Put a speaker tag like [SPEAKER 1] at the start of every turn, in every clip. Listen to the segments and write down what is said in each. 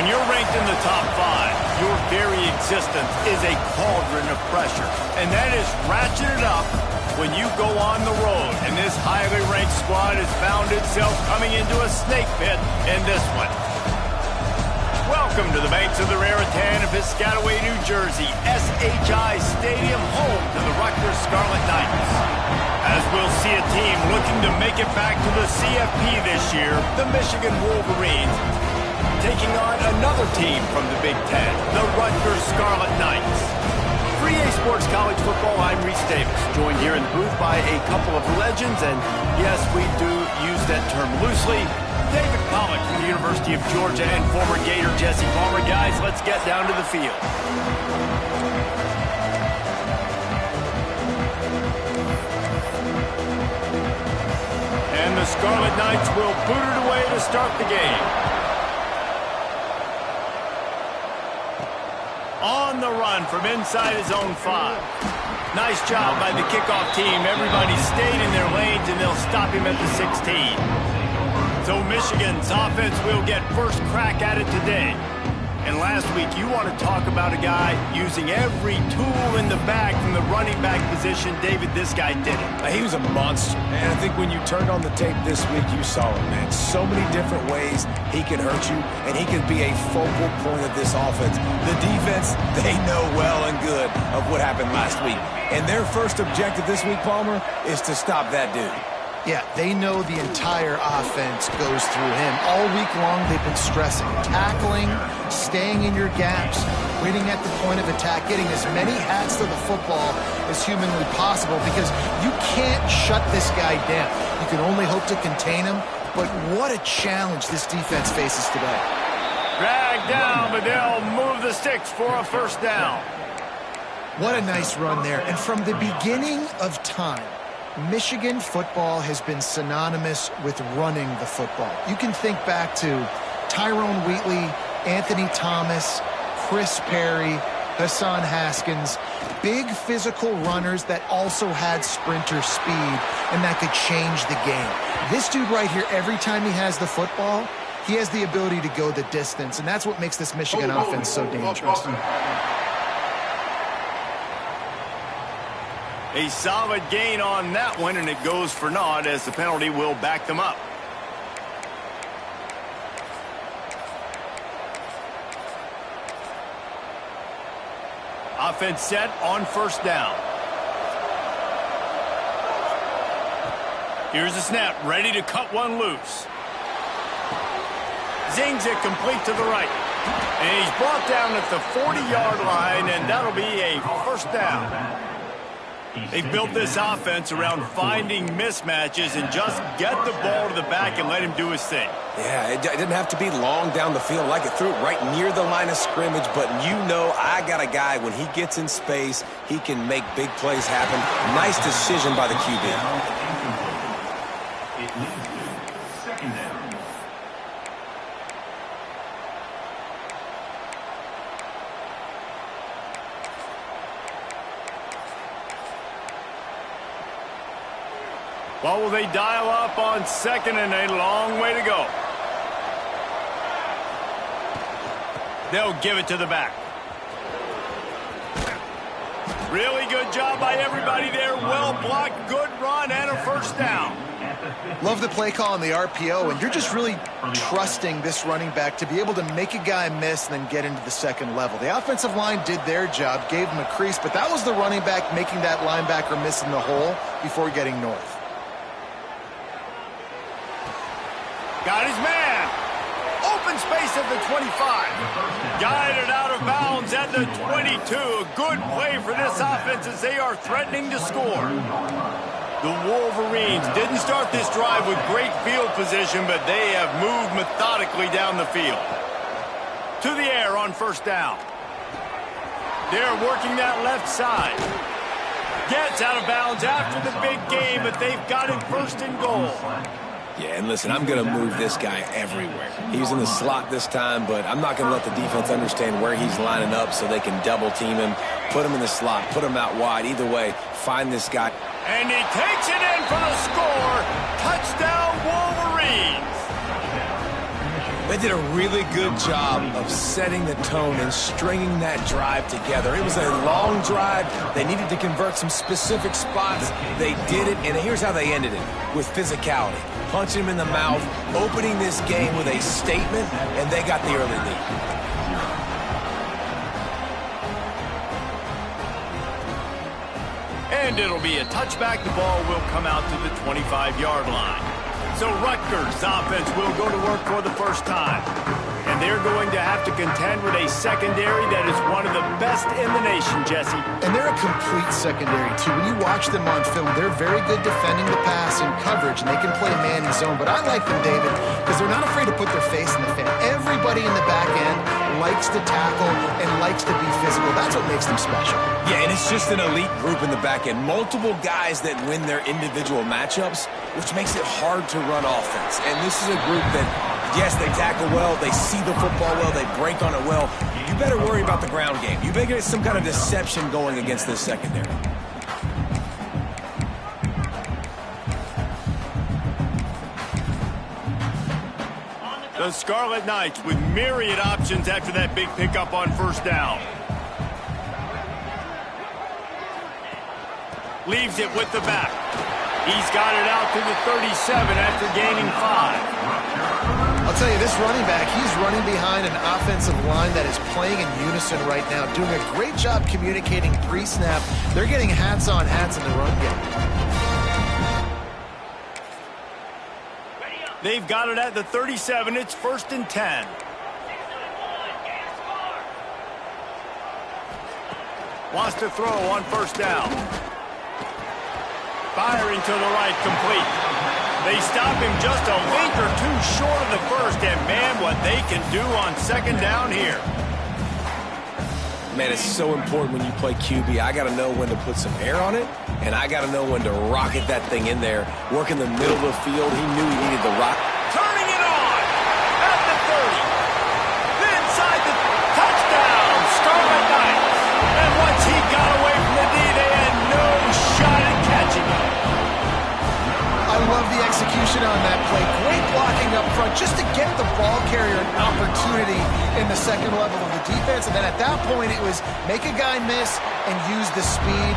[SPEAKER 1] When you're ranked in the top 5, your very existence is a cauldron of pressure. And that is ratcheted up when you go on the road. And this highly ranked squad has found itself coming into a snake pit in this one. Welcome to the banks of the Raritan in Piscataway, New Jersey. SHI Stadium, home to the Rutgers Scarlet Knights. As we'll see a team looking to make it back to the CFP this year, the Michigan Wolverines, taking on another team from the Big Ten, the Rutgers Scarlet Knights. 3A Sports College Football, I'm Reese Davis, joined here in the booth by a couple of legends, and yes, we do use that term loosely. David Pollock from the University of Georgia and former Gator Jesse Palmer. Guys, let's get down to the field. And the Scarlet Knights will boot it away to start the game. On the run from inside his own 5. Nice job by the kickoff team. Everybody stayed in their lanes, and they'll stop him at the 16. So Michigan's offense will get first crack at it today. And last week, you want to talk about a guy using every tool in the bag from the running back position. David, this guy did it.
[SPEAKER 2] He was a monster. And I think when you turned on the tape this week, you saw it, man. So many different ways he can hurt you, and he can be a focal point of this offense. The defense, they know well and good of what happened last week. And their first objective this week, Palmer, is to stop that dude.
[SPEAKER 3] Yeah, they know the entire offense goes through him. All week long, they've been stressing. Tackling, staying in your gaps, waiting at the point of attack, getting as many hats to the football as humanly possible, because you can't shut this guy down. You can only hope to contain him, but what a challenge this defense faces today.
[SPEAKER 1] Dragged down, but they'll move the sticks for a first down.
[SPEAKER 3] What a nice run there. And from the beginning of time, Michigan football has been synonymous with running the football. You can think back to Tyrone Wheatley, Anthony Thomas, Chris Perry, Hassan Haskins, big physical runners that also had sprinter speed and that could change the game. This dude right here, every time he has the football, he has the ability to go the distance, and that's what makes this Michigan offense so dangerous.
[SPEAKER 1] A solid gain on that one, and it goes for naught as the penalty will back them up. Offense set on first down. Here's the snap, ready to cut one loose. Zings it complete to the right. And he's brought down at the 40-yard line, and that'll be a first down. They've built this offense around finding mismatches and just get the ball to the back and let him do his thing.
[SPEAKER 2] Yeah, it didn't have to be long down the field. Like it threw it right near the line of scrimmage, but you know I got a guy, when he gets in space, he can make big plays happen. Nice decision by the QB.
[SPEAKER 4] Second down.
[SPEAKER 1] What will they dial up on second, and a long way to go? They'll give it to the back. Really good job by everybody there. Well blocked, good run, and a first down.
[SPEAKER 3] Love the play call on the RPO, and you're just really trusting this running back to be able to make a guy miss and then get into the second level. The offensive line did their job, gave him a crease, but that was the running back making that linebacker miss in the hole before getting north.
[SPEAKER 1] Got his man. Open space at the 25. Guided out of bounds at the 22. A good play for this offense as they are threatening to score. The Wolverines didn't start this drive with great field position, but they have moved methodically down the field. To the air on first down. They're working that left side. Gets out of bounds after the big game, but they've got it first and goal.
[SPEAKER 2] Yeah, and listen, I'm going to move this guy everywhere. He's in the slot this time, but I'm not going to let the defense understand where he's lining up so they can double team him, put him in the slot, put him out wide. Either way, find this guy.
[SPEAKER 1] And he takes it in for the score. Touchdown, Wolverines.
[SPEAKER 2] They did a really good job of setting the tone and stringing that drive together. It was a long drive. They needed to convert some specific spots. They did it, and here's how they ended it, with physicality. Punching him in the mouth, opening this game with a statement, and they got the early lead.
[SPEAKER 1] And it'll be a touchback. The ball will come out to the 25-yard line. So Rutgers' offense will go to work for the first time. And they're going to have to contend with a secondary that is one of the best in the nation, Jesse.
[SPEAKER 3] And they're a complete secondary, too. When you watch them on film, they're very good defending the pass and coverage, and they can play man and zone. But I like them, David, because they're not afraid to put their face in the fan. Everybody in the back end likes to tackle and likes to be physical. That's what makes them special.
[SPEAKER 2] Yeah, and it's just an elite group in the back end. Multiple guys that win their individual matchups, which makes it hard to run offense. And this is a group that, yes, they tackle well, they see the football well, they break on it well. You better worry about the ground game. You better get some kind of deception going against this secondary.
[SPEAKER 1] The Scarlet Knights with myriad options after that big pickup on first down. Leaves it with the back. He's got it out to the 37 after gaining 5.
[SPEAKER 3] I'll tell you, this running back, he's running behind an offensive line that is playing in unison right now, doing a great job communicating pre-snap. They're getting hats on hats in the run game.
[SPEAKER 1] They've got it at the 37. It's 1st and 10. Wants to throw on first down. Firing to the right, complete. They stop him just a link or two short of the first, and man, what they can do on second down here.
[SPEAKER 2] Man, it's so important when you play QB. I got to know when to put some air on it, and I got to know when to rocket that thing in there. Work in the middle of the field. He knew he needed the rock.
[SPEAKER 1] Turning it on at the 30. Inside the touchdown, Scarlet Knights. And once he got away from the D, they had no shot at catching him.
[SPEAKER 3] I love the execution on that play. Great blocking up front just to get the ball carrier an opportunity in the second level of the defense. And then at that point, it was make a guy miss and use the speed.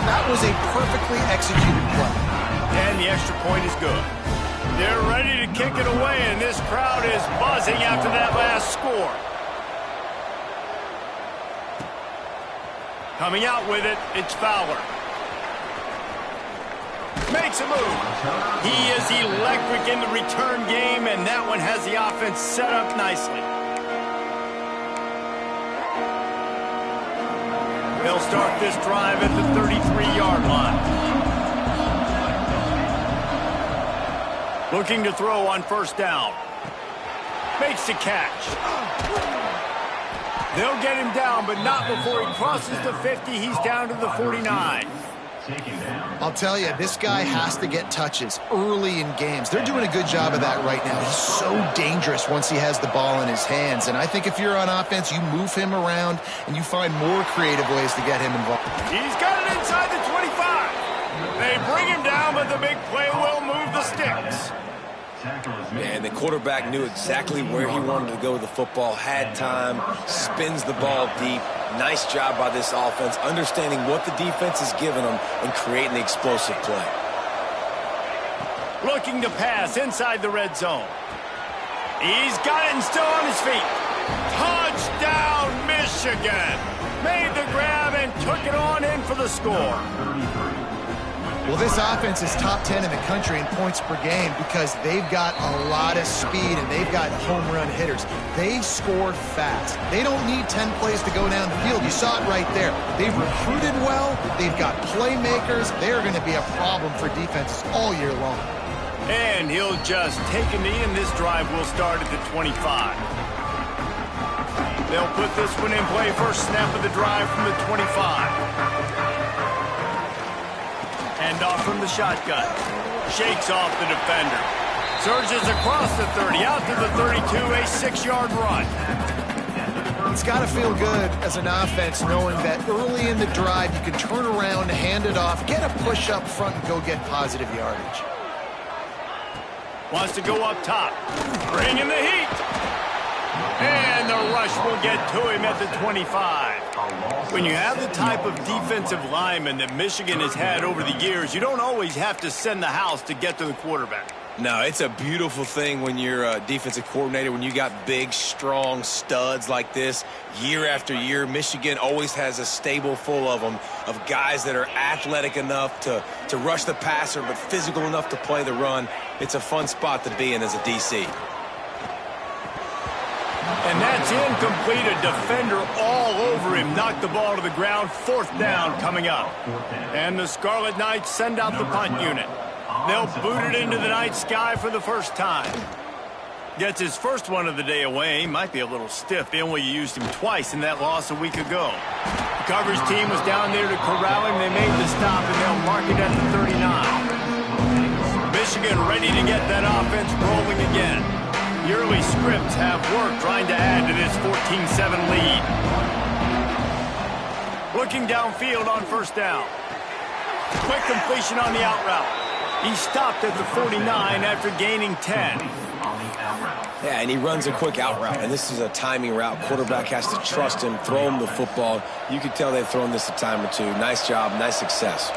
[SPEAKER 3] That was a perfectly executed play.
[SPEAKER 1] And the extra point is good. They're ready to kick it away, and this crowd is buzzing after that last score. Coming out with it, it's Fowler. Makes a move. He is electric in the return game, and that one has the offense set up nicely. They'll start this drive at the 33-yard line. Looking to throw on first down. Makes the catch. They'll get him down, but not before he crosses the 50. He's down to the 49.
[SPEAKER 3] I'll tell you, this guy has to get touches early in games. They're doing a good job of that right now. He's so dangerous once he has the ball in his hands. And I think if you're on offense, you move him around and you find more creative ways to get him involved.
[SPEAKER 1] He's got it inside the 25. They bring him down, but the big play will move the sticks.
[SPEAKER 2] Man, the quarterback knew exactly where he wanted to go with the football, had time, spins the ball deep. Nice job by this offense, understanding what the defense is giving them and creating the explosive play.
[SPEAKER 1] Looking to pass inside the red zone. He's got it and still on his feet. Touchdown, Michigan. Made the grab and took it on in for the score.
[SPEAKER 3] Well, this offense is top 10 in the country in points per game because they've got a lot of speed and they've got home run hitters. They score fast. They don't need 10 plays to go down the field. You saw it right there. They've recruited well. They've got playmakers. They're going to be a problem for defenses all year long.
[SPEAKER 1] And he'll just take a knee, and this drive will start at the 25. They'll put this one in play. First snap of the drive from the 25. Hand off from the shotgun. Shakes off the defender. Surges across the 30, out to the 32, a 6-yard run.
[SPEAKER 3] It's got to feel good as an offense knowing that early in the drive you can turn around, hand it off, get a push up front, and go get positive yardage.
[SPEAKER 1] Wants to go up top. Bring in the heat. And the rush will get to him at the 25. When you have the type of defensive lineman that Michigan has had over the years, you don't always have to send the house to get to the quarterback.
[SPEAKER 2] No, it's a beautiful thing when you're a defensive coordinator, when you got big, strong studs like this. Year after year, Michigan always has a stable full of them, of guys that are athletic enough to rush the passer, but physical enough to play the run. It's a fun spot to be in as a DC.
[SPEAKER 1] And that's incomplete. A defender all over him. Knocked the ball to the ground. 4th down coming up. And the Scarlet Knights send out the punt unit. They'll boot it into the night sky for the first time. Gets his first one of the day away. Might be a little stiff. They only used him twice in that loss a week ago. The coverage team was down there to corral him. They made the stop, and they'll mark it at the 39. Michigan ready to get that offense rolling again. The early scripts have worked trying to add to this 14-7 lead. Looking downfield on 1st down. Quick completion on the out route. He stopped at the 49 after gaining 10.
[SPEAKER 2] Yeah, and he runs a quick out route, and this is a timing route. Quarterback has to trust him, throw him the football. You can tell they've thrown this a time or two. Nice job, nice success.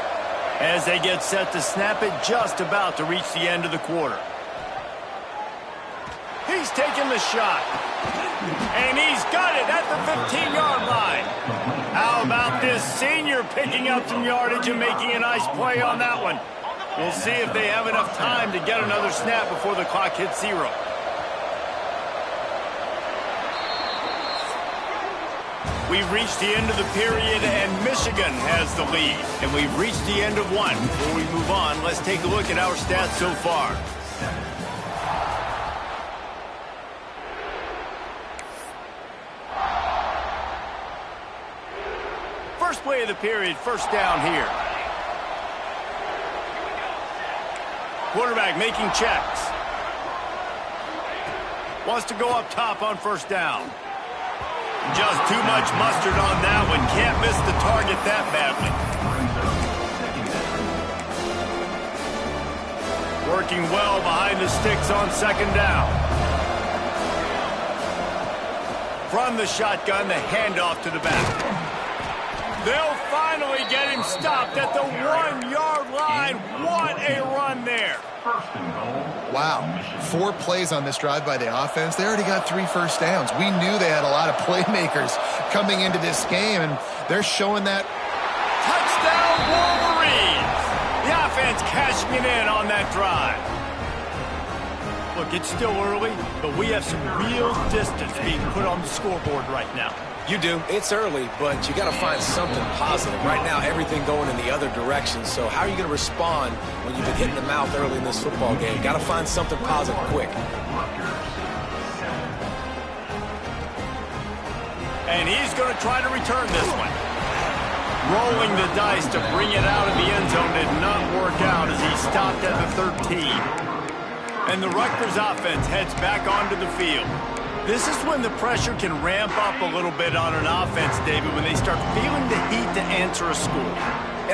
[SPEAKER 1] As they get set to snap it, just about to reach the end of the quarter. He's taking the shot. And he's got it at the 15-yard line. How about this senior picking up some yardage and making a nice play on that one? We'll see if they have enough time to get another snap before the clock hits 0. We've reached the end of the period, and Michigan has the lead. And we've reached the end of one. Before we move on, let's take a look at our stats so far. First play of the period, 1st down here. Quarterback making checks. Wants to go up top on 1st down. Just too much mustard on that one. Can't miss the target that badly. Working well behind the sticks on 2nd down. From the shotgun, the handoff to the back. They'll finally get him stopped at the 1-yard line. What a run there.
[SPEAKER 3] Wow. 4 plays on this drive by the offense. They already got 3 first downs. We knew they had a lot of playmakers coming into this game, and they're showing that.
[SPEAKER 1] Touchdown, Wolverines. The offense cashing it in on that drive. Look, it's still early, but we have some real distance being put on the scoreboard right now.
[SPEAKER 2] You do. It's early, but you got to find something positive. Right now, everything going in the other direction. So how are you going to respond when you've been hitting the mouth early in this football game? Got to find something positive quick.
[SPEAKER 1] And he's going to try to return this one. Rolling the dice to bring it out of the end zone did not work out as he stopped at the 13. And the Rutgers offense heads back onto the field. This is when the pressure can ramp up a little bit on an offense, David, when they start feeling the heat to answer a score.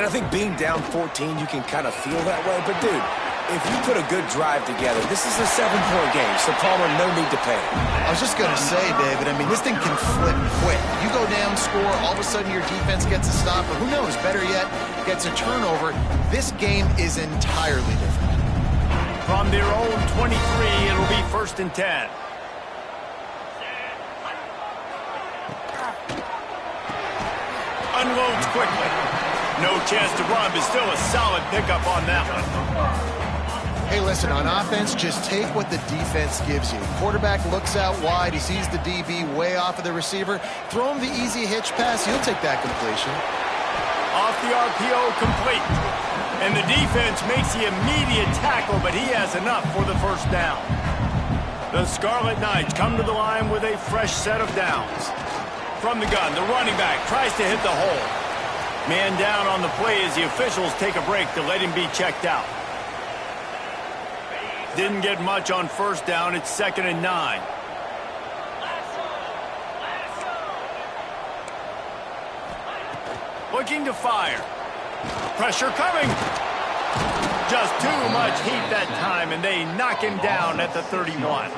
[SPEAKER 2] And I think being down 14, you can kind of feel that way. But, dude, if you put a good drive together, this is a 7-point game, so Palmer, no need to panic.
[SPEAKER 3] I was just going to say, David, I mean, this thing can flip quick. You go down, score, all of a sudden your defense gets a stop, or who knows, better yet, gets a turnover. This game is entirely different.
[SPEAKER 1] From their own 23, it'll be 1st and 10. Unloads quickly. No chance to run, but still a solid pickup on that one.
[SPEAKER 3] Hey, listen, on offense, just take what the defense gives you. Quarterback looks out wide. He sees the DB way off of the receiver. Throw him the easy hitch pass. He'll take that completion.
[SPEAKER 1] Off the RPO, complete. And the defense makes the immediate tackle, but he has enough for the 1st down. The Scarlet Knights come to the line with a fresh set of downs. From the gun, the running back tries to hit the hole. Man down on the play as the officials take a break to let him be checked out. Didn't get much on 1st down. It's 2nd and 9. Looking to fire. Pressure coming. Just too much heat that time, and they knock him down at the 31.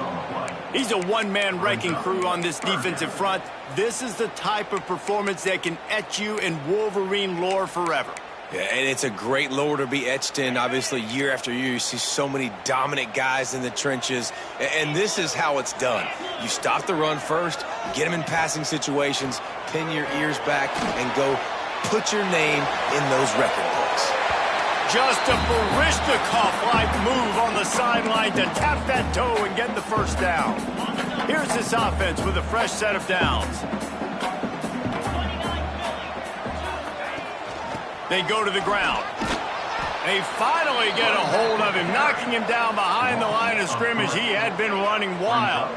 [SPEAKER 1] He's a one-man wrecking crew on this defensive front. This is the type of performance that can etch you in Wolverine lore forever.
[SPEAKER 2] Yeah, and it's a great lore to be etched in. Obviously, year after year, you see so many dominant guys in the trenches, and this is how it's done. You stop the run first, get them in passing situations, pin your ears back, and go put your name in those record books.
[SPEAKER 1] Just a Barishnikov-like move on the sideline to tap that toe and get the first down. Here's this offense with a fresh set of downs. They go to the ground. They finally get a hold of him, knocking him down behind the line of scrimmage. He had been running wild.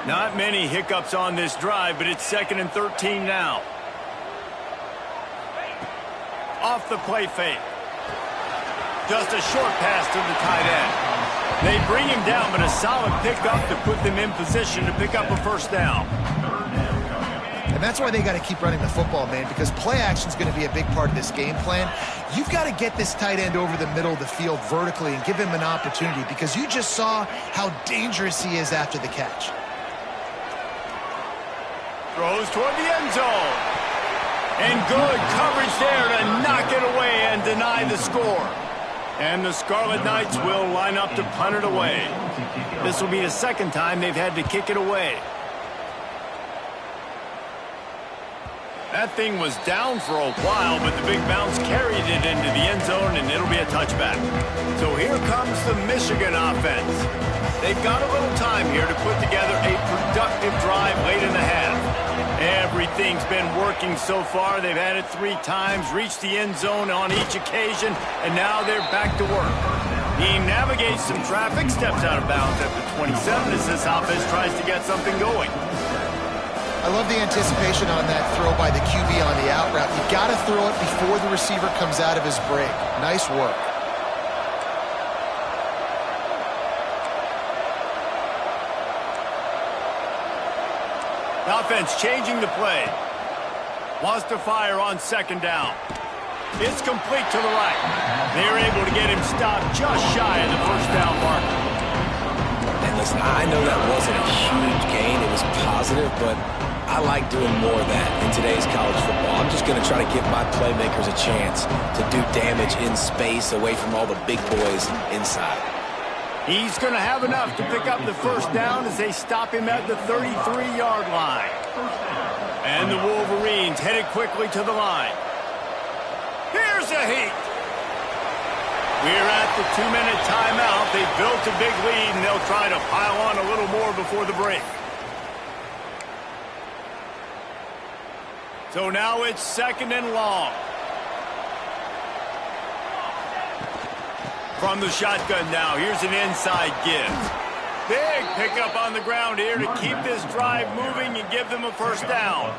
[SPEAKER 1] Not many hiccups on this drive, but it's 2nd and 13 now. Off the play fake. Just a short pass to the tight end. They bring him down, but a solid pickup to put them in position to pick up a first down.
[SPEAKER 3] And that's why they got to keep running the football, man, because play action is going to be a big part of this game plan. You've got to get this tight end over the middle of the field vertically and give him an opportunity, because you just saw how dangerous he is after the catch.
[SPEAKER 1] Throws toward the end zone. And good coverage there to knock it away and deny the score. And the Scarlet Knights will line up to punt it away. This will be the second time they've had to kick it away. That thing was down for a while, but the big bounce carried it into the end zone, and it'll be a touchback. So here comes the Michigan offense. They've got a little time here to put together a productive drive late in the half. Everything's been working so far. They've had it 3 times, reached the end zone on each occasion, and now they're back to work. He navigates some traffic, steps out of bounds at the 27 as this offense tries to get something going.
[SPEAKER 3] I love the anticipation on that throw by the QB on the out route. You got to throw it before the receiver comes out of his break. Nice work.
[SPEAKER 1] The offense changing the play. Wants to fire on 2nd down. It's complete to the right. They're able to get him stopped just shy of the first down marker.
[SPEAKER 2] And listen, I know that wasn't a huge gain. It was positive, but I like doing more of that in today's college football. I'm just going to try to give my playmakers a chance to do damage in space away from all the big boys inside.
[SPEAKER 1] He's going to have enough to pick up the first down as they stop him at the 33-yard line. And the Wolverines headed quickly to the line. Here's a heat. We're at the 2-minute timeout. They've built a big lead, and they'll try to pile on a little more before the break. So now it's 2nd and long. From the shotgun now, here's an inside give. Big pickup on the ground here to keep this drive moving and give them a first down.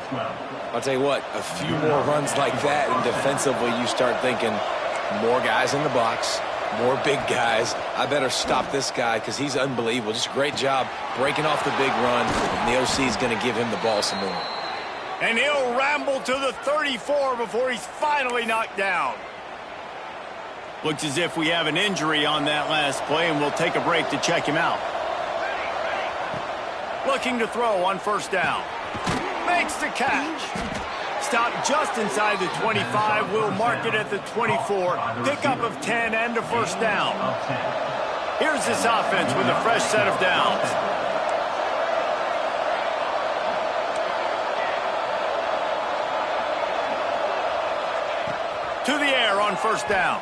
[SPEAKER 2] I'll tell you what, a few more runs like that, and defensively you start thinking, more guys in the box, more big guys. I better stop this guy because he's unbelievable. Just a great job breaking off the big run, and the OC is going to give him the ball some more.
[SPEAKER 1] And he'll ramble to the 34 before he's finally knocked down. Looks as if we have an injury on that last play, and we'll take a break to check him out. Looking to throw on 1st down. Makes the catch. Stopped just inside the 25. We'll mark it at the 24. Pickup of 10 and a first down. Here's this offense with a fresh set of downs. To the air on 1st down.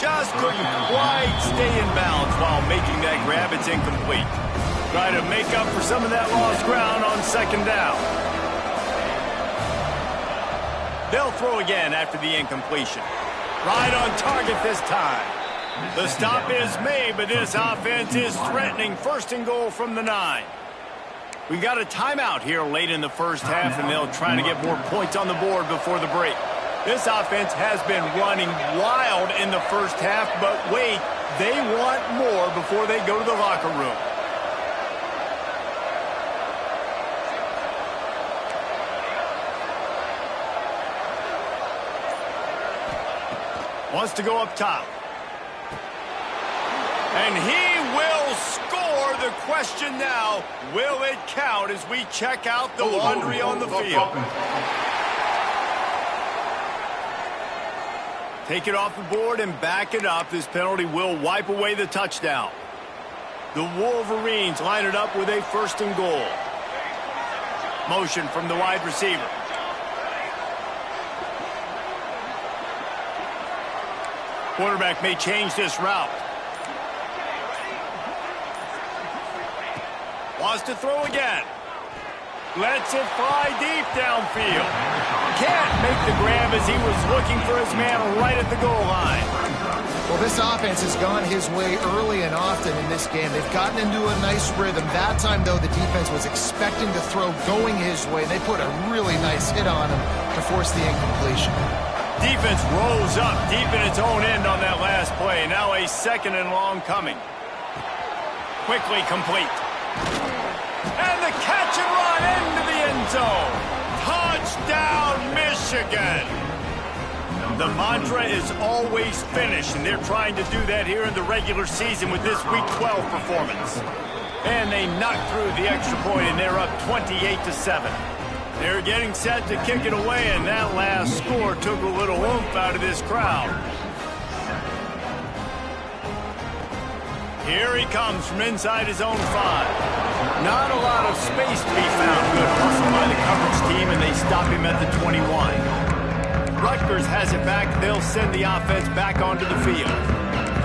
[SPEAKER 1] Just couldn't quite stay in bounds while making that grab. It's incomplete. Try to make up for some of that lost ground on 2nd down. They'll throw again after the incompletion. Right on target this time. The stop is made, but this offense is threatening 1st and goal from the 9. We got a timeout here late in the first half, and they'll try to get more points on the board before the break. This offense has been running wild in the first half, but wait, they want more before they go to the locker room. Wants to go up top. And he will score. The question now, will it count as we check out the laundry on the field? Take it off the board and back it up. This penalty will wipe away the touchdown. The Wolverines line it up with a 1st and goal. Motion from the wide receiver. Quarterback may change this route. Wants to throw again. Lets it fly deep downfield. Can't make the grab as he was looking for his man right at the goal line.
[SPEAKER 3] Well, this offense has gone his way early and often in this game. They've gotten into a nice rhythm. That time, though, the defense was expecting to throw going his way. They put a really nice hit on him to force the incompletion.
[SPEAKER 1] Defense rolls up deep in its own end on that last play. Now a 2nd and long coming. Quickly complete. And the catch and run into the end zone. Touchdown, Michigan. The mantra is always finish, and they're trying to do that here in the regular season with this Week 12 performance. And they knock through the extra point, and they're up 28-7. They're getting set to kick it away, and that last score took a little oomph out of this crowd. Here he comes from inside his own 5. Not a lot of space to be found. Good hustle by the coverage team, and they stop him at the 21. Rutgers has it back. They'll send the offense back onto the field.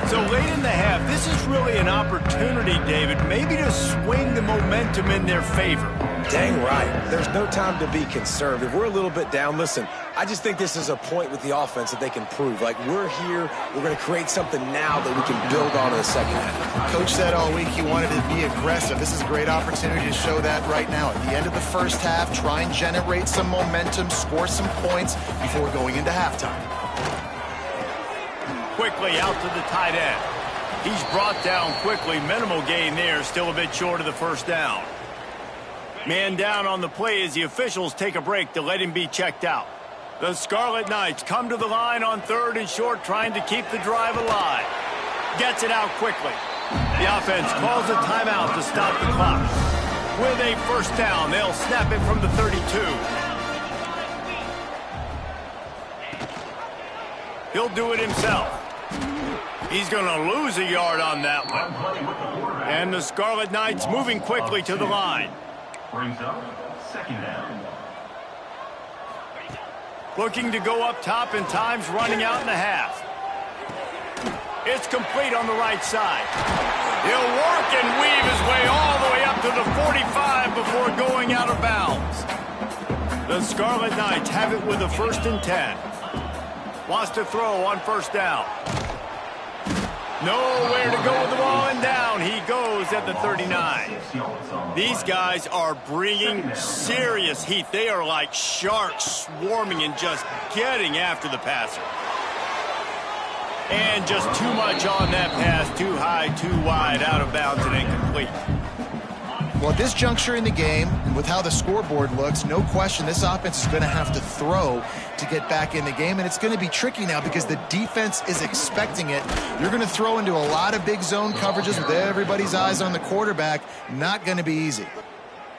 [SPEAKER 1] So late in the half, this is really an opportunity, David, maybe to swing the momentum in their favor.
[SPEAKER 2] Dang right. There's no time to be concerned. If we're a little bit down, listen, I just think this is a point with the offense that they can prove. Like, we're here, we're going to create something now that we can build on in the second half.
[SPEAKER 3] Coach said all week he wanted to be aggressive. This is a great opportunity to show that right now. At the end of the first half, try and generate some momentum, score some points before going into halftime.
[SPEAKER 1] Quickly out to the tight end. He's brought down quickly. Minimal gain there, still a bit short of the 1st down. Man down on the play as the officials take a break to let him be checked out. The Scarlet Knights come to the line on 3rd and short, trying to keep the drive alive. Gets it out quickly. The offense calls a timeout to stop the clock. With a 1st down, they'll snap it from the 32. He'll do it himself. He's going to lose a yard on that one. And the Scarlet Knights moving quickly to the line.
[SPEAKER 4] Brings up 2nd down.
[SPEAKER 1] Looking to go up top, and time's running out in the half. It's complete on the right side. He'll work and weave his way all the way up to the 45 before going out of bounds. The Scarlet Knights have it with a 1st and 10. Wants to throw on 1st down. Nowhere to go with the ball, and down he goes at the 39. These guys are bringing serious heat. They are like sharks swarming and just getting after the passer. And just too much on that pass. Too high, too wide, out of bounds, and incomplete.
[SPEAKER 3] Well, at this juncture in the game, and with how the scoreboard looks, no question this offense is going to have to throw to get back in the game, and it's going to be tricky now because the defense is expecting it. You're going to throw into a lot of big zone coverages with everybody's eyes on the quarterback. Not going to be easy.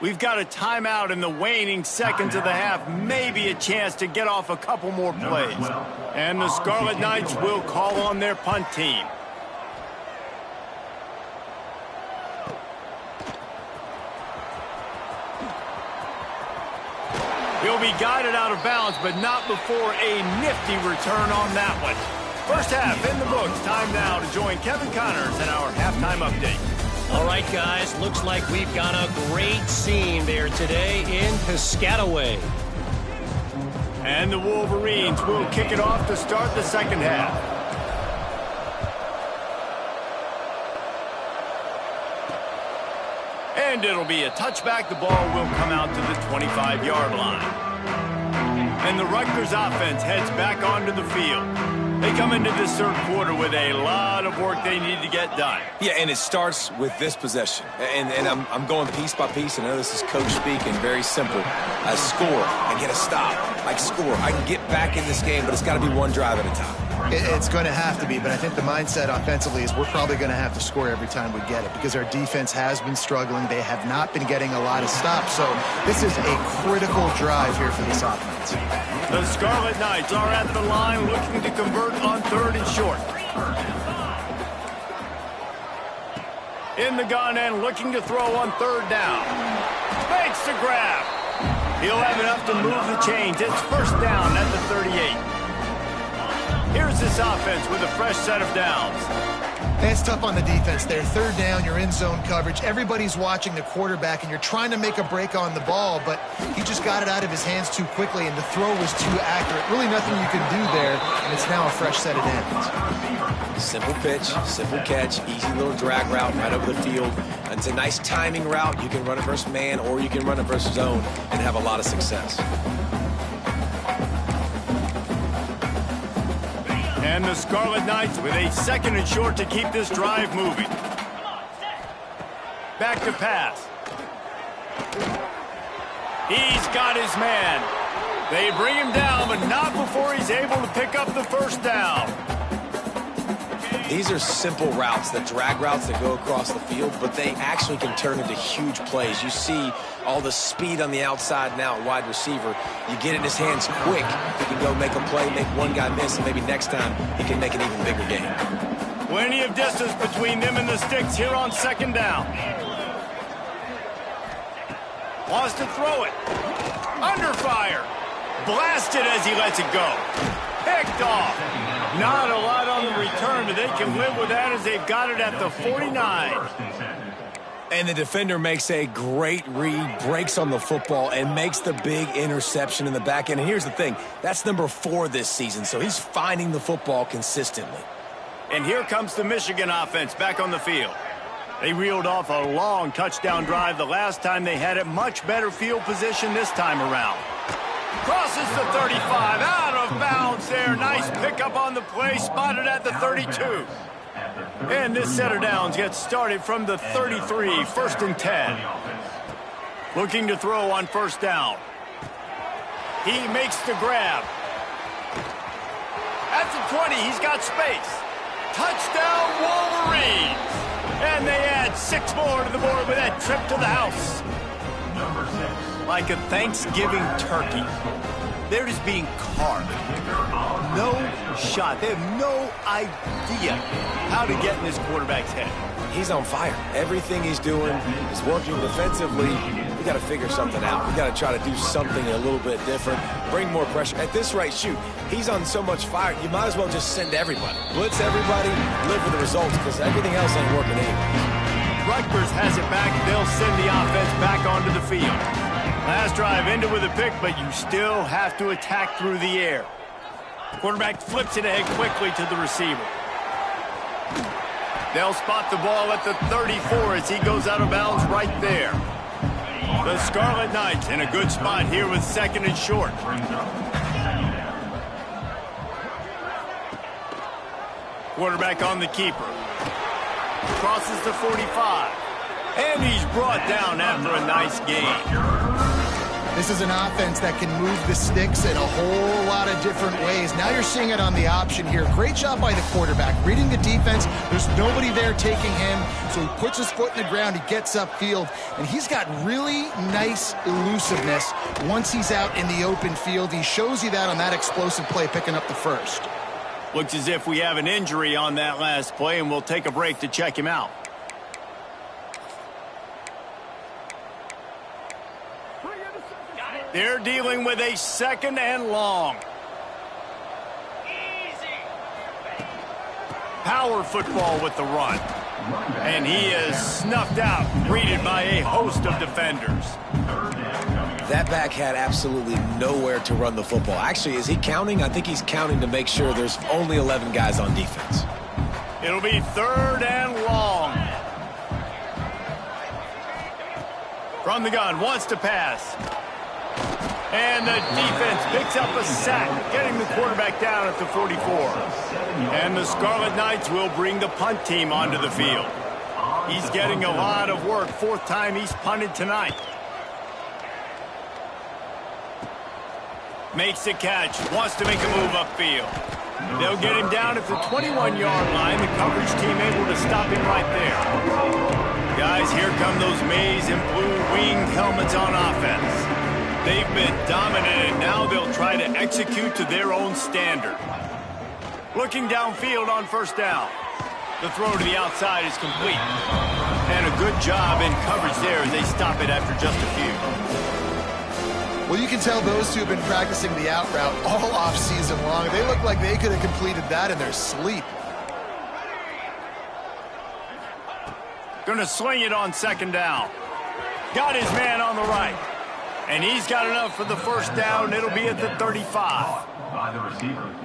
[SPEAKER 1] We've got a timeout in the waning seconds of the half. Maybe a chance to get off a couple more plays. And the Scarlet Knights will call on their punt team. He'll be guided out of bounds, but not before a nifty return on that one. First half in the books. Time now to join Kevin Connors in our halftime update.
[SPEAKER 5] All right, guys, looks like we've got a great scene there today in Piscataway.
[SPEAKER 1] And the Wolverines will kick it off to start the second half. And it'll be a touchback. The ball will come out to the 25-yard line. And the Rutgers offense heads back onto the field. They come into this third quarter with a lot of work they need to get done.
[SPEAKER 2] Yeah, and it starts with this possession. And I'm going piece by piece. I know this is coach speaking, very simple. Score and get a stop. Like, score. I can get back in this game, but it's got to be one drive at a time.
[SPEAKER 3] It's going to have to be, but I think the mindset offensively is we're probably going to have to score every time we get it because our defense has been struggling. They have not been getting a lot of stops, so this is a critical drive here for this offense.
[SPEAKER 1] The Scarlet Knights are at the line looking to convert on 3rd and short. In the gun and looking to throw on 3rd down. Makes the grab. He'll have enough to move the chains. It's 1st down at the 38. Here's this offense with a fresh set of downs.
[SPEAKER 3] It's tough on the defense there. 3rd down, you're in zone coverage. Everybody's watching the quarterback, and you're trying to make a break on the ball, but he just got it out of his hands too quickly, and the throw was too accurate. Really nothing you can do there, and it's now a fresh set of downs.
[SPEAKER 2] Simple pitch, simple catch, easy little drag route right over the field. It's a nice timing route. You can run it versus man, or you can run it versus zone and have a lot of success.
[SPEAKER 1] And the Scarlet Knights with a 2nd and short to keep this drive moving. Back to pass. He's got his man. They bring him down, but not before he's able to pick up the 1st down.
[SPEAKER 2] These are simple routes, the drag routes that go across the field, but they actually can turn into huge plays. You see all the speed on the outside now at wide receiver. You get it in his hands quick. He can go make a play, make one guy miss, and maybe next time he can make an even bigger game.
[SPEAKER 1] Plenty of distance between them and the sticks here on 2nd down. Wants to throw it. Under fire. Blasted as he lets it go. Picked off. Not a lot on the return, but they can live with that as they've got it at the 49.
[SPEAKER 2] And the defender makes a great read, breaks on the football, and makes the big interception in the back end. And here's the thing, that's number 4 this season, so he's finding the football consistently.
[SPEAKER 1] And here comes the Michigan offense back on the field. They reeled off a long touchdown drive the last time they had it. Much better field position this time around. Crosses the 35, out of bounds there. Nice pickup on the play, spotted at the 32. And this set of downs gets started from the 33, 1st and 10. Looking to throw on 1st down. He makes the grab. At the 20, he's got space. Touchdown, Wolverines! And they add 6 more to the board with that trip to the house. Like a Thanksgiving turkey, they're just being carved. No shot. They have no idea how to get in this quarterback's head.
[SPEAKER 2] He's on fire. Everything he's doing is working defensively. We got to figure something out. We got to try to do something a little bit different, bring more pressure. At this rate, shoot, he's on so much fire, you might as well just send everybody. Blitz everybody, live with the results, because everything else ain't working anyway.
[SPEAKER 1] Rutgers has it back. They'll send the offense back onto the field. Last drive ended with a pick, but you still have to attack through the air. Quarterback flips it ahead quickly to the receiver. They'll spot the ball at the 34 as he goes out of bounds right there. The Scarlet Knights in a good spot here with 2nd and short. Quarterback on the keeper. Crosses the 45. And he's brought down after a nice gain.
[SPEAKER 3] This is an offense that can move the sticks in a whole lot of different ways. Now you're seeing it on the option here. Great job by the quarterback. Reading the defense, there's nobody there taking him, so he puts his foot in the ground, he gets upfield, and he's got really nice elusiveness once he's out in the open field. He shows you that on that explosive play, picking up the 1st.
[SPEAKER 1] Looks as if we have an injury on that last play, and we'll take a break to check him out. They're dealing with a 2nd and long. Power football with the run. And he is snuffed out, greeted by a host of defenders.
[SPEAKER 2] That back had absolutely nowhere to run the football. Actually, is he counting? I think he's counting to make sure there's only 11 guys on defense.
[SPEAKER 1] It'll be 3rd and long. From the gun, wants to pass. And the defense picks up a sack, getting the quarterback down at the 44. And the Scarlet Knights will bring the punt team onto the field. He's getting a lot of work. 4th time he's punted tonight. Makes the catch, wants to make a move upfield. They'll get him down at the 21-yard line. The coverage team able to stop him right there. Guys, here come those maize and blue winged helmets on offense. They've been dominant, and now they'll try to execute to their own standard. Looking downfield on first down. The throw to the outside is complete. And a good job in coverage there as they stop it after just a few.
[SPEAKER 3] Well, you can tell those two have been practicing the out route all off-season long. They look like they could have completed that in their sleep.
[SPEAKER 1] Gonna sling it on second down. Got his man on the right. And he's got enough for the first down. It'll be at the 35.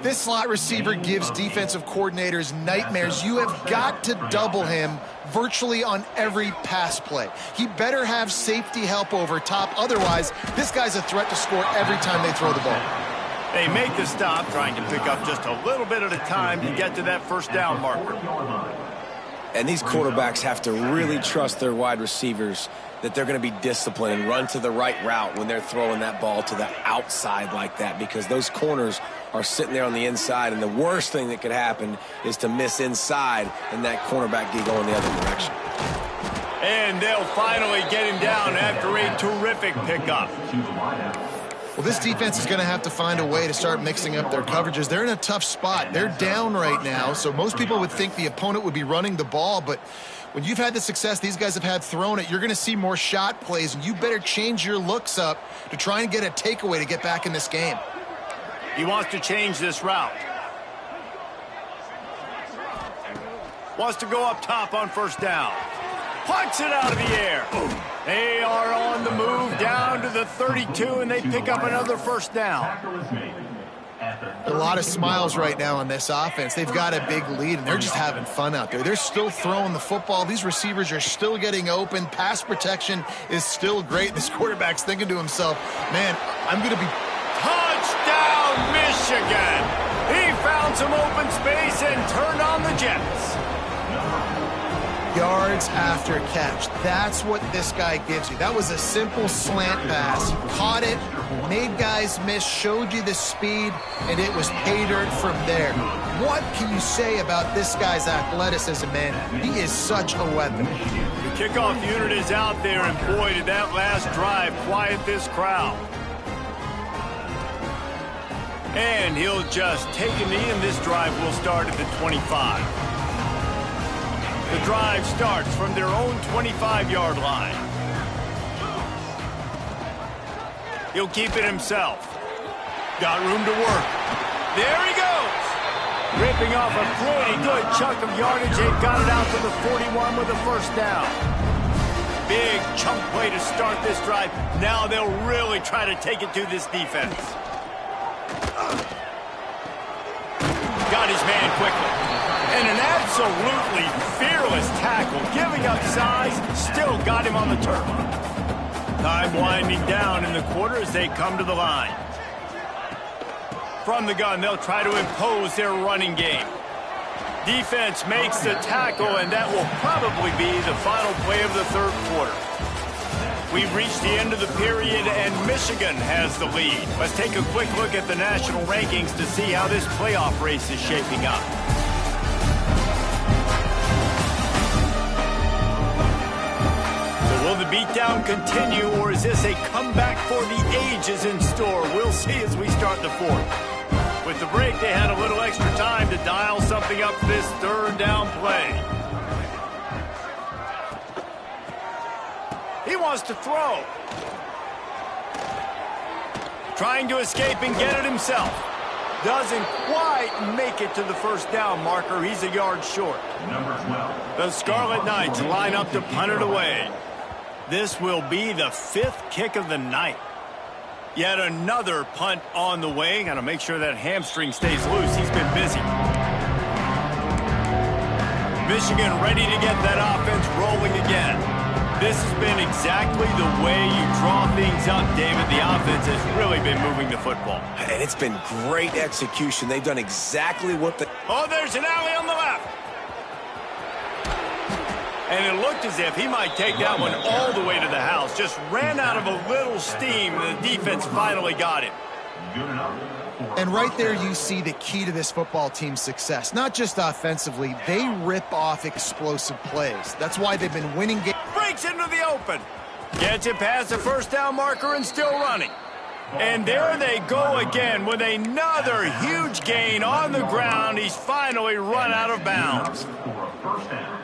[SPEAKER 3] This slot receiver gives defensive coordinators nightmares. You have got to double him virtually on every pass play. He better have safety help over top. Otherwise, this guy's a threat to score every time they throw the ball.
[SPEAKER 1] They make the stop, trying to pick up just a little bit at a time to get to that first down marker.
[SPEAKER 2] And these quarterbacks have to really trust their wide receivers that they're going to be disciplined and run to the right route when they're throwing that ball to the outside like that, because those corners are sitting there on the inside, and the worst thing that could happen is to miss inside and that cornerback get going the other direction.
[SPEAKER 1] And they'll finally get him down after a terrific pickup.
[SPEAKER 3] Well, this defense is going to have to find a way to start mixing up their coverages. They're in a tough spot. They're down right now, so most people would think the opponent would be running the ball, but when you've had the success these guys have had throwing it, you're going to see more shot plays, and you better change your looks up to try and get a takeaway to get back in this game.
[SPEAKER 1] He wants to change this route. Wants to go up top on first down. Punts it out of the air. They are on the move down to the 32, and they pick up another first down.
[SPEAKER 3] A lot of smiles right now on this offense. They've got a big lead, and they're just having fun out there. They're still throwing the football. These receivers are still getting open. Pass protection is still great. This quarterback's thinking to himself, man, I'm going to be...
[SPEAKER 1] Touchdown, Michigan! He found some open space and turned on the Jets.
[SPEAKER 3] Yards after catch. That's what this guy gives you. That was a simple slant pass. Caught it, made guys miss, showed you the speed, and it was pay dirt from there. What can you say about this guy's athleticism, man? He is such a weapon.
[SPEAKER 1] The kickoff unit is out there, and boy, did that last drive quiet this crowd. And he'll just take a knee, and this drive will start at the 25. The drive starts from their own 25-yard line. He'll keep it himself. Got room to work. There he goes. Ripping off a pretty good chunk of yardage. They've got it out to the 41 with a first down. Big chunk play to start this drive. Now they'll really try to take it to this defense. Got his man quickly. And an absolutely fearless tackle, giving up size, still got him on the turf. Time winding down in the quarter as they come to the line. From the gun, they'll try to impose their running game. Defense makes the tackle, and that will probably be the final play of the third quarter. We've reached the end of the period, and Michigan has the lead. Let's take a quick look at the national rankings to see how this playoff race is shaping up. Will the beatdown continue, or is this a comeback for the ages in store? We'll see as we start the fourth. With the break, they had a little extra time to dial something up for this third down play. He wants to throw. Trying to escape and get it himself. Doesn't quite make it to the first down marker. He's a yard short. The Scarlet Knights line up to punt it away. This will be the fifth kick of the night. Yet another punt on the way. Got to make sure that hamstring stays loose. He's been busy. Michigan ready to get that offense rolling again. This has been exactly the way you draw things up, David. The offense has really been moving the football.
[SPEAKER 2] And it's been great execution. They've done exactly what the...
[SPEAKER 1] Oh, there's an alley on the left. And it looked as if he might take that one all the way to the house. Just ran out of a little steam, and the defense finally got him.
[SPEAKER 4] Good enough.
[SPEAKER 3] And right there you see the key to this football team's success. Not just offensively, they rip off explosive plays. That's why they've been winning games.
[SPEAKER 1] Breaks into the open. Gets it past the first down marker and still running. And there they go again with another huge gain on the ground. He's finally run out of bounds.
[SPEAKER 4] For a first down.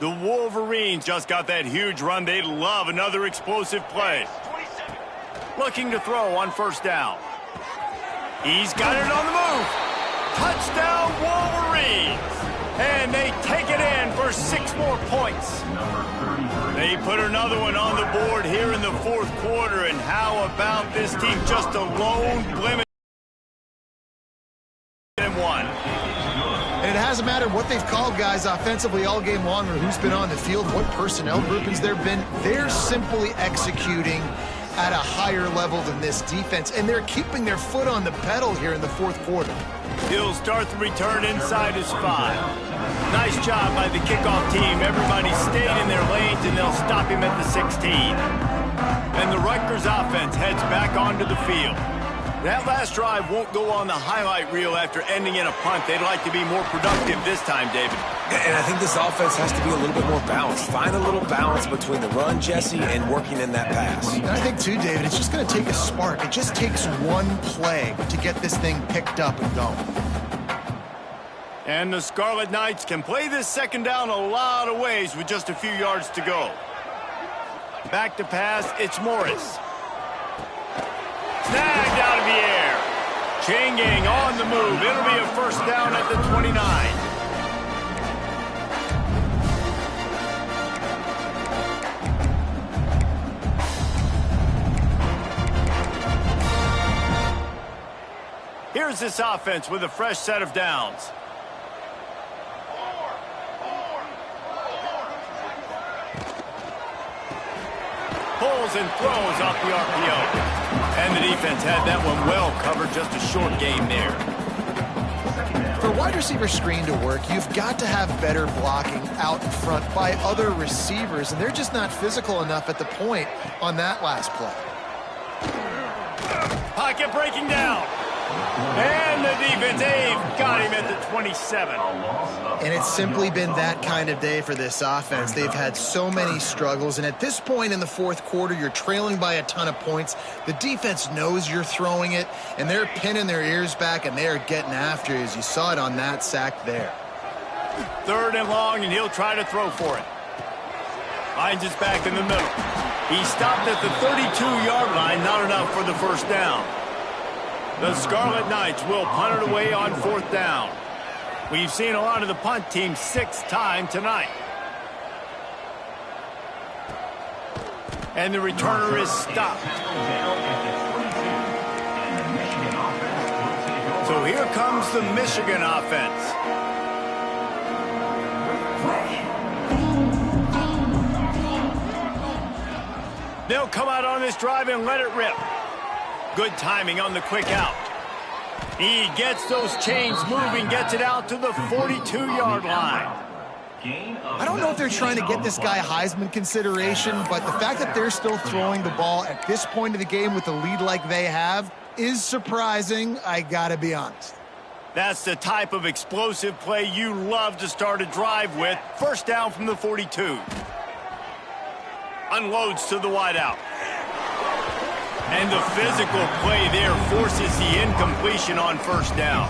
[SPEAKER 1] The Wolverines just got that huge run. They love another explosive play. Looking to throw on first down. He's got it on the move. Touchdown Wolverines. And they take it in for 6 more points. They put another one on the board here in the fourth quarter. And how about this team just a lone blemish in one?
[SPEAKER 3] And it hasn't mattered what they've called guys offensively all game long or who's been on the field, what personnel groupings there have been. They're simply executing at a higher level than this defense, and they're keeping their foot on the pedal here in the fourth quarter.
[SPEAKER 1] He'll start the return inside his 5. Nice job by the kickoff team. Everybody stayed in their lanes, and they'll stop him at the 16. And the Rutgers offense heads back onto the field. That last drive won't go on the highlight reel after ending in a punt. They'd like to be more productive this time, David.
[SPEAKER 2] And I think this offense has to be a little bit more balanced. Find a little balance between the run, Jesse, and working in that pass.
[SPEAKER 3] And I think, too, David, it's just going to take a spark. It just takes one play to get this thing picked up and going.
[SPEAKER 1] And the Scarlet Knights can play this second down a lot of ways with just a few yards to go. Back to pass, it's Morris. Snagged out of the air. Chain gang on the move. It'll be a first down at the 29. Here's this offense with a fresh set of downs. Pulls and throws off the RPO. And the defense had that one well covered, just a short game there.
[SPEAKER 3] For a wide receiver screen to work, you've got to have better blocking out in front by other receivers, and they're just not physical enough at the point on that last play.
[SPEAKER 1] Pocket breaking down. And the defense, they've got him at the 27.
[SPEAKER 3] And it's simply been that kind of day for this offense. They've had so many struggles, and at this point in the fourth quarter, you're trailing by a ton of points. The defense knows you're throwing it, and they're pinning their ears back, and they're getting after you, as you saw it on that sack there.
[SPEAKER 1] 3rd and long, and he'll try to throw for it. Finds his back in the middle. He stopped at the 32-yard line, not enough for the first down. The Scarlet Knights will punt it away on 4th down. We've seen a lot of the punt team 6th time tonight. And the returner is stopped. So here comes the Michigan offense. They'll come out on this drive and let it rip. Good timing on the quick out. He gets those chains moving, gets it out to the 42-yard line.
[SPEAKER 3] I don't know if they're trying to get this guy Heisman consideration, but the fact that they're still throwing the ball at this point of the game with a lead like they have is surprising, I gotta be honest.
[SPEAKER 1] That's the type of explosive play you love to start a drive with. First down from the 42. Unloads to the wideout. And the physical play there forces the incompletion on first down.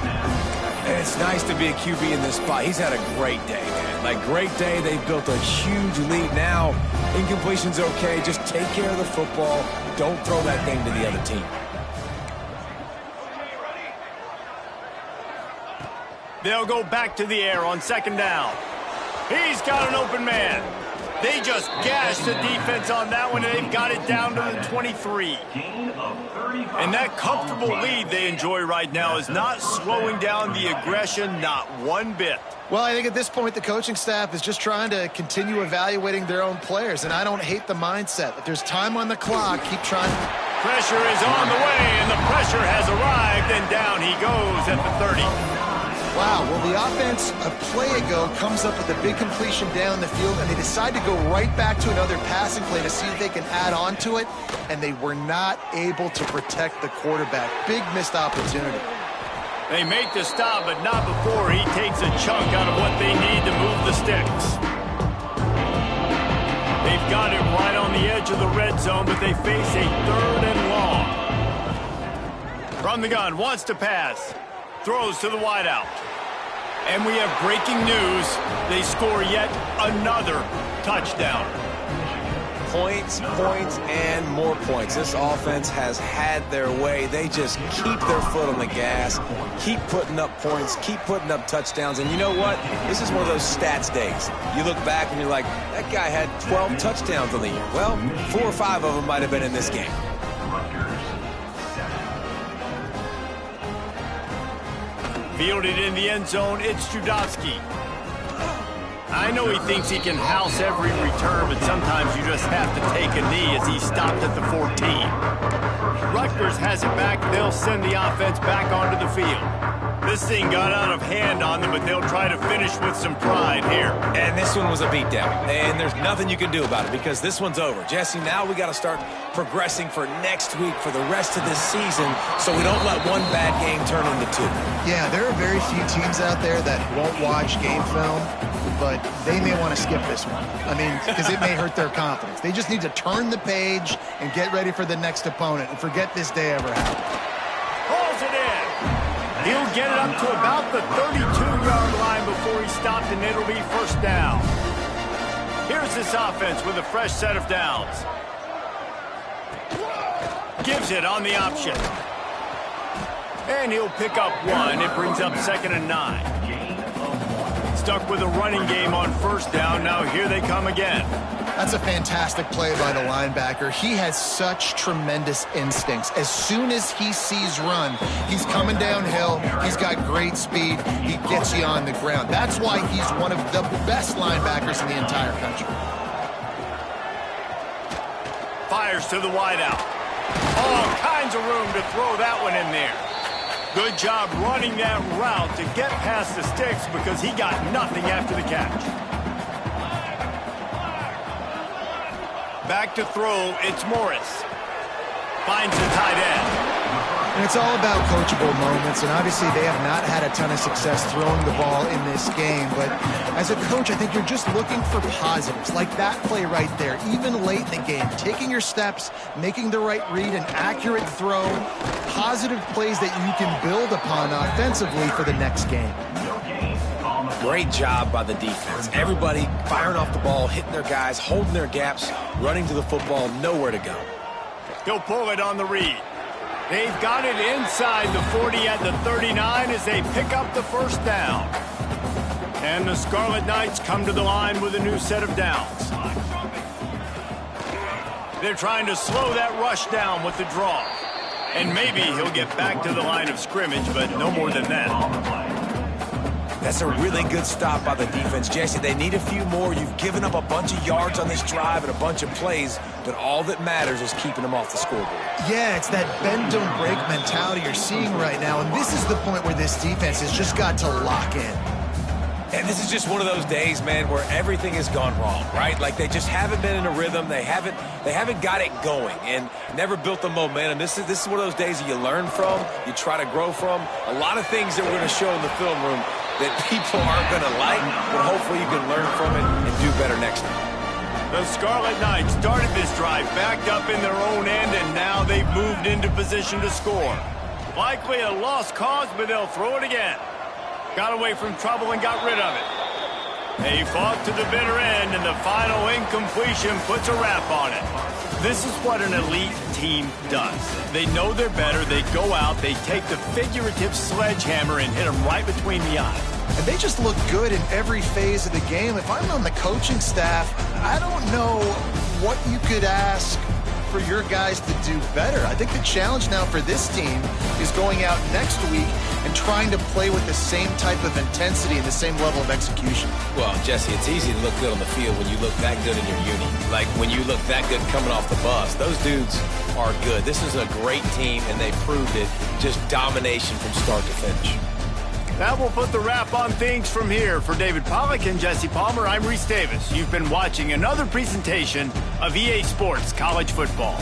[SPEAKER 2] And it's nice to be a QB in this spot. He's had a great day, man. Like, great day. They've built a huge lead now. Incompletion's okay. Just take care of the football. Don't throw that thing to the other team.
[SPEAKER 1] They'll go back to the air on 2nd down. He's got an open man. They just gashed the defense on that one, and they've got it down to the 23. And that comfortable lead they enjoy right now is not slowing down the aggression, not one bit.
[SPEAKER 3] Well, I think at this point the coaching staff is just trying to continue evaluating their own players, and I don't hate the mindset. If there's time on the clock, keep trying.
[SPEAKER 1] Pressure is on the way, and the pressure has arrived, and down he goes at the 30.
[SPEAKER 3] Wow, well, the offense a play ago comes up with a big completion down the field, and they decide to go right back to another passing play to see if they can add on to it, and they were not able to protect the quarterback. Big missed opportunity.
[SPEAKER 1] They make the stop, but not before he takes a chunk out of what they need to move the sticks. They've got it right on the edge of the red zone, but they face a 3rd and long. From the gun, wants to pass. Throws to the wideout. And we have breaking news. They score yet another touchdown.
[SPEAKER 2] Points, points, and more points. This offense has had their way. They just keep their foot on the gas, keep putting up points, keep putting up touchdowns. And you know what? This is one of those stats days. You look back and you're like, that guy had 12 touchdowns on the year. Well, 4 or 5 of them might have been in this game.
[SPEAKER 1] Fielded in the end zone, it's Judowski. I know he thinks he can house every return, but sometimes you just have to take a knee as he stopped at the 14. Rutgers has it back. They'll send the offense back onto the field. This thing got out of hand on them, but they'll try to finish with some pride here.
[SPEAKER 2] And this one was a beatdown. And there's nothing you can do about it because this one's over. Jesse, now we got to start progressing for next week for the rest of this season so we don't let one bad game turn into 2.
[SPEAKER 3] Yeah, there are very few teams out there that won't watch game film, but they may want to skip this one. I mean, because it may hurt their confidence. They just need to turn the page and get ready for the next opponent and forget this day ever happened.
[SPEAKER 1] Pulls it in. He'll get it up to about the 32-yard line before he stopped, and it'll be 1st down. Here's this offense with a fresh set of downs. Gives it on the option. And he'll pick up 1. It brings up 2nd and 9. Stuck with a running game on 1st down. Now here they come again.
[SPEAKER 3] That's a fantastic play by the linebacker. He has such tremendous instincts. As soon as he sees run, he's coming downhill. He's got great speed. He gets you on the ground. That's why he's one of the best linebackers in the entire country.
[SPEAKER 1] Fires to the wideout. All kinds of room to throw that one in there. Good job running that route to get past the sticks because he got nothing after the catch. Back to throw, it's Morris. Finds the tight end.
[SPEAKER 3] And it's all about coachable moments, and obviously they have not had a ton of success throwing the ball in this game, but as a coach, I think you're just looking for positives, like that play right there, even late in the game, taking your steps, making the right read, an accurate throw, positive plays that you can build upon offensively for the next game.
[SPEAKER 2] Great job by the defense. Everybody firing off the ball, hitting their guys, holding their gaps, running to the football, nowhere to go.
[SPEAKER 1] He'll pull it on the read. They've got it inside the 40 at the 39 as they pick up the 1st down. And the Scarlet Knights come to the line with a new set of downs. They're trying to slow that rush down with the draw. And maybe he'll get back to the line of scrimmage, but no more than that.
[SPEAKER 2] That's a really good stop by the defense. Jesse, they need a few more. You've given up a bunch of yards on this drive and a bunch of plays, but all that matters is keeping them off the scoreboard.
[SPEAKER 3] Yeah, it's that bend, don't break mentality you're seeing right now, and this is the point where this defense has just got to lock in.
[SPEAKER 2] And this is just one of those days, man, where everything has gone wrong, right? Like they just haven't been in a rhythm. They haven't got it going and never built the momentum. This is one of those days that you learn from, you try to grow from. A lot of things that we're going to show in the film room that people aren't going to like, but hopefully you can learn from it and do better next time.
[SPEAKER 1] The Scarlet Knights started this drive backed up in their own end, and now they've moved into position to score. Likely a lost cause, but they'll throw it again. Got away from trouble and got rid of it. They fought to the bitter end, and the final incompletion puts a wrap on it. This is what an elite team does. They know they're better. They go out, they take the figurative sledgehammer and hit them right between the eyes.
[SPEAKER 3] And they just look good in every phase of the game. If I'm on the coaching staff, I don't know what you could ask for your guys to do better. I think the challenge now for this team is going out next week and trying to play with the same type of intensity and the same level of execution.
[SPEAKER 2] Well, Jesse, it's easy to look good on the field when you look that good in your uni. Like when you look that good coming off the bus. Those dudes are good. This is a great team, and they proved it. Just domination from start to finish.
[SPEAKER 1] That will put the wrap on things from here. For David Pollack and Jesse Palmer, I'm Reese Davis. You've been watching another presentation of EA Sports College Football.